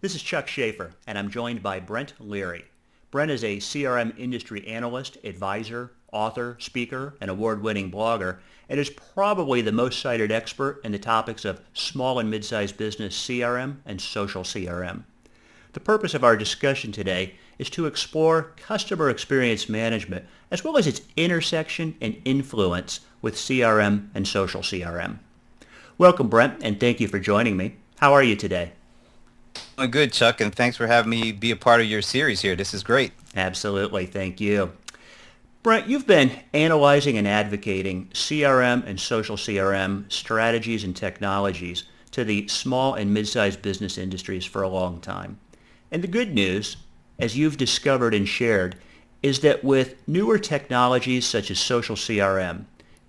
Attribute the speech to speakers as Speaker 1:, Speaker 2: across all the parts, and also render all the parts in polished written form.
Speaker 1: This is Chuck Schaefer, and I'm joined by Brent Leary. Brent is a CRM industry analyst, advisor, author, speaker, and award-winning blogger, and is probably the most cited expert in the topics of small and mid-sized business CRM and social CRM. The purpose of our discussion today is to explore customer experience management as well as its intersection and influence with CRM and social CRM. Welcome, Brent, and thank you for joining me. How are you today?
Speaker 2: Doing good, Chuck, and thanks for having me be a part of your series here. This is great.
Speaker 1: Absolutely, thank you. Brent, you've been analyzing and advocating CRM and social CRM strategies and technologies to the small and mid-sized business industries for a long time. And the good news, as you've discovered and shared, is that with newer technologies such as social CRM,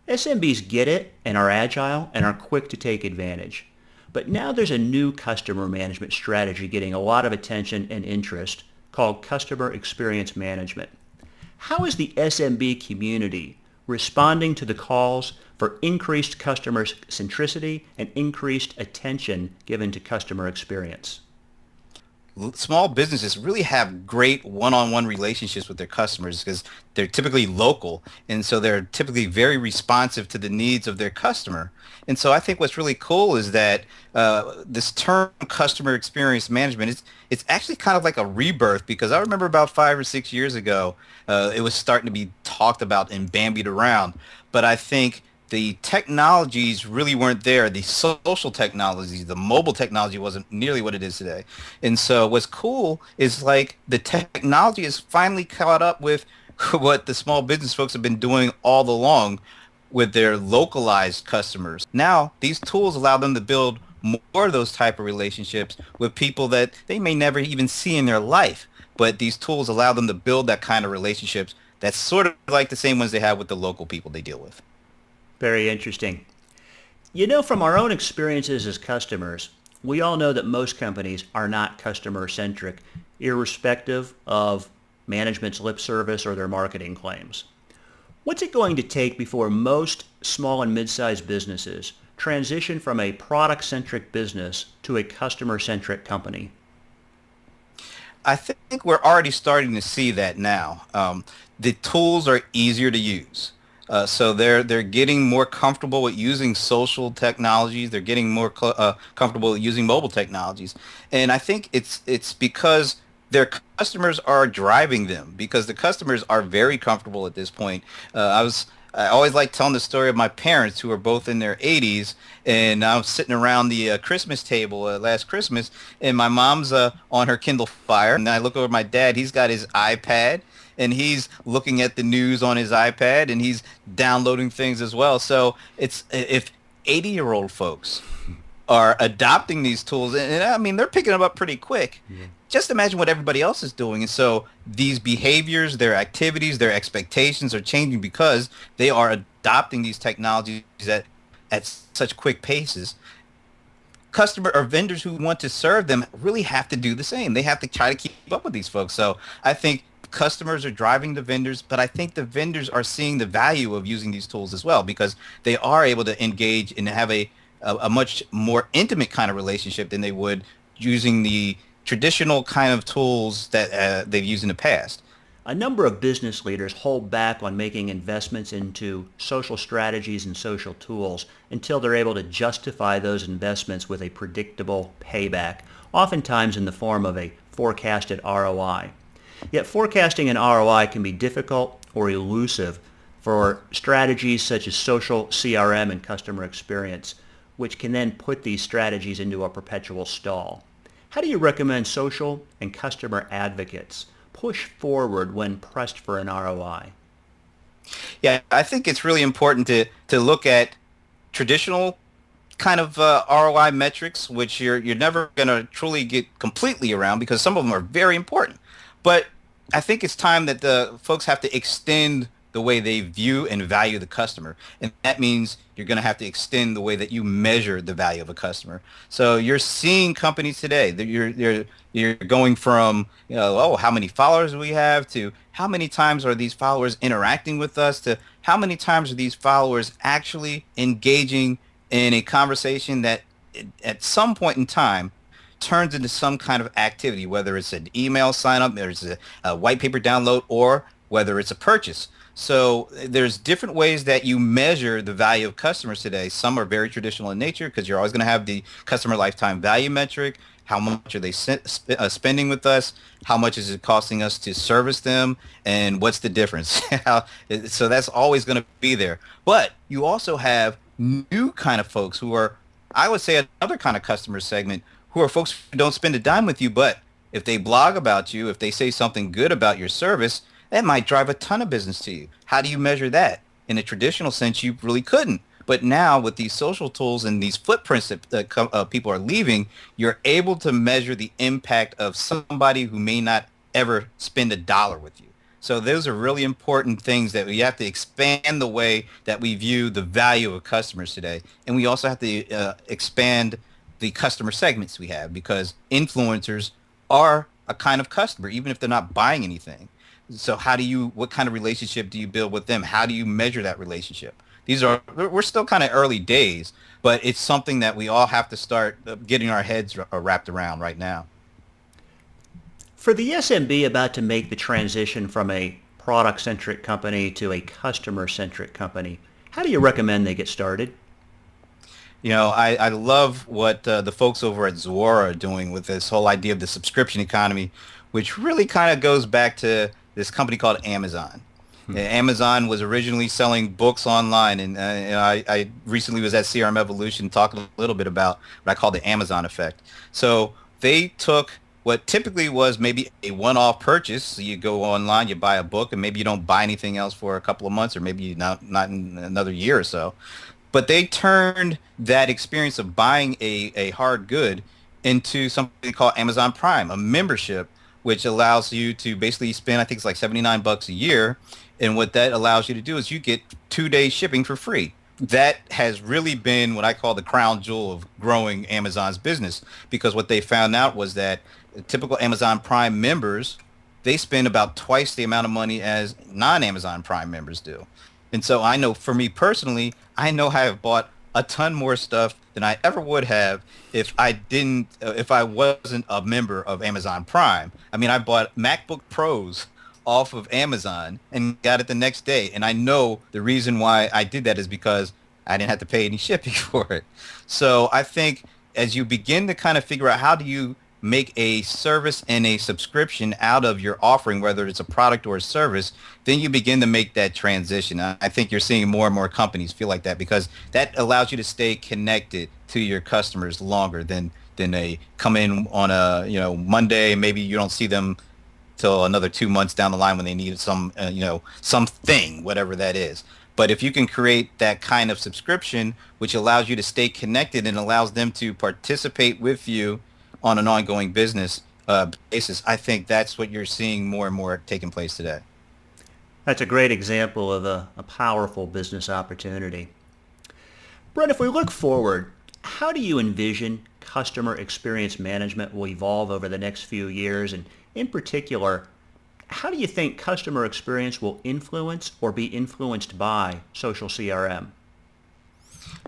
Speaker 1: SMBs get it and are agile and are quick to take advantage. But now there's a new customer management strategy getting a lot of attention and interest called customer experience management. How is the SMB community responding to the calls for increased customer centricity and increased attention given to customer experience?
Speaker 2: Small businesses really have great one-on-one relationships with their customers because they're typically local, and so they're typically very responsive to the needs of their customer. And so I think what's really cool is that this term customer experience management it's actually kind of like a rebirth, because I remember about 5 or 6 years ago it was starting to be talked about and bandied around, but I think the technologies really weren't there. The social technologies, the mobile technology wasn't nearly what it is today. And so what's cool is like the technology is finally caught up with what the small business folks have been doing all along with their localized customers. Now, these tools allow them to build more of those type of relationships with people that they may never even see in their life. But these tools allow them to build that kind of relationships that's sort of like the same ones they have with the local people they deal with.
Speaker 1: Very interesting. You know, from our own experiences as customers, we all know that most companies are not customer-centric, irrespective of management's lip service or their marketing claims. What's it going to take before most small and mid-sized businesses transition from a product-centric business to a customer-centric company?
Speaker 2: I think we're already starting to see that now. The tools are easier to use. So they're getting more comfortable with using social technologies. They're getting more comfortable with using mobile technologies, and I think it's because their customers are driving them, because the customers are very comfortable at this point. I always like telling the story of my parents, who are both in their 80s, and I was sitting around the Christmas table last Christmas, and my mom's on her Kindle Fire, and then I look over at my dad. He's got his iPad, and he's looking at the news on his iPad, and he's downloading things as well. So it's, if 80-year-old folks are adopting these tools, and I mean, they're picking them up pretty quick.
Speaker 1: Yeah.
Speaker 2: Just imagine what everybody else is doing. And so these behaviors, their activities, their expectations are changing because they are adopting these technologies at such quick paces. Customer or vendors who want to serve them really have to do the same. They have to try to keep up with these folks. So I think customers are driving the vendors, but I think the vendors are seeing the value of using these tools as well, because they are able to engage and have a much more intimate kind of relationship than they would using the traditional kind of tools that they've used in the past.
Speaker 1: A number of business leaders hold back on making investments into social strategies and social tools until they're able to justify those investments with a predictable payback, oftentimes in the form of a forecasted ROI. Yet forecasting an ROI can be difficult or elusive for strategies such as social CRM and customer experience, which can then put these strategies into a perpetual stall. How do you recommend social and customer advocates push forward when pressed for an ROI?
Speaker 2: Yeah, I think it's really important to look at traditional kind of ROI metrics, which you're never going to truly get completely around, because some of them are very important. But I think it's time that the folks have to extend the way they view and value the customer. And that means you're going to have to extend the way that you measure the value of a customer. So you're seeing companies today that you're going from, oh, how many followers do we have, to how many times are these followers interacting with us, to how many times are these followers actually engaging in a conversation that at some point in time turns into some kind of activity, whether it's an email sign up, there's a white paper download, or whether it's a purchase. So there's different ways that you measure the value of customers today. Some are very traditional in nature because you're always going to have the customer lifetime value metric. How much are they spending with us? How much is it costing us to service them? And what's the difference? So that's always going to be there. But you also have new kind of folks who are, I would say, another kind of customer segment, who are folks who don't spend a dime with you, but if they blog about you, if they say something good about your service, that might drive a ton of business to you. How do you measure that? In a traditional sense, you really couldn't. But now with these social tools and these footprints that people are leaving, you're able to measure the impact of somebody who may not ever spend a dollar with you. So those are really important things that we have to expand the way that we view the value of customers today. And we also have to expand the customer segments we have, because influencers are a kind of customer, even if they're not buying anything. So what kind of relationship do you build with them? How do you measure that relationship? We're still kind of early days, but it's something that we all have to start getting our heads wrapped around right now.
Speaker 1: For the SMB about to make the transition from a product-centric company to a customer-centric company, how do you recommend they get started?
Speaker 2: I love what the folks over at Zuora are doing with this whole idea of the subscription economy, which really kind of goes back to this company called Amazon. Amazon was originally selling books online, and I recently was at CRM Evolution talking a little bit about what I call the Amazon effect. So they took what typically was maybe a one-off purchase. So you go online, you buy a book, and maybe you don't buy anything else for a couple of months, or maybe not in another year or so. But they turned that experience of buying a hard good into something called Amazon Prime, a membership, which allows you to basically spend, I think it's like $79 a year. And what that allows you to do is you get 2 days shipping for free. That has really been what I call the crown jewel of growing Amazon's business, because what they found out was that typical Amazon Prime members, they spend about twice the amount of money as non-Amazon Prime members do. And so I know, for me personally, I know I have bought a ton more stuff than I ever would have if I wasn't a member of Amazon Prime. I mean, I bought MacBook Pros off of Amazon and got it the next day. And I know the reason why I did that is because I didn't have to pay any shipping for it. So I think as you begin to kind of figure out how do you make a service and a subscription out of your offering, whether it's a product or a service, then you begin to make that transition. I think you're seeing more and more companies feel like that, because that allows you to stay connected to your customers longer than they come in on a Monday, maybe you don't see them till another 2 months down the line when they need something, whatever that is. But if you can create that kind of subscription, which allows you to stay connected and allows them to participate with you on an ongoing business basis, I think that's what you're seeing more and more taking place today.
Speaker 1: That's a great example of a powerful business opportunity. Brent, if we look forward, how do you envision customer experience management will evolve over the next few years? And in particular, how do you think customer experience will influence or be influenced by social CRM?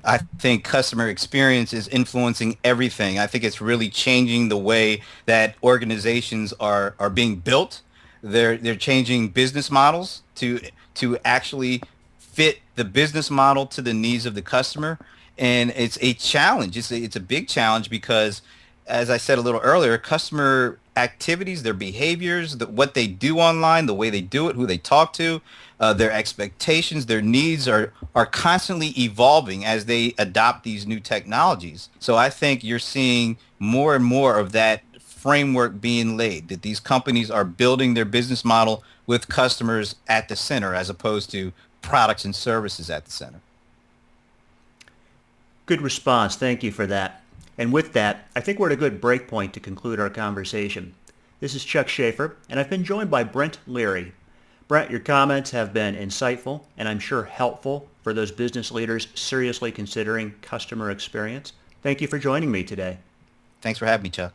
Speaker 2: I think customer experience is influencing everything. I think it's really changing the way that organizations are being built. They're changing business models to actually fit the business model to the needs of the customer. And it's a challenge. It's a big challenge because, as I said a little earlier, customer activities, their behaviors, what they do online, the way they do it, who they talk to, their expectations, their needs are constantly evolving as they adopt these new technologies. So I think you're seeing more and more of that framework being laid, that these companies are building their business model with customers at the center as opposed to products and services at the center.
Speaker 1: Good response. Thank you for that. And with that, I think we're at a good break point to conclude our conversation. This is Chuck Schaefer, and I've been joined by Brent Leary. Brent, your comments have been insightful and I'm sure helpful for those business leaders seriously considering customer experience. Thank you for joining me today.
Speaker 2: Thanks for having me, Chuck.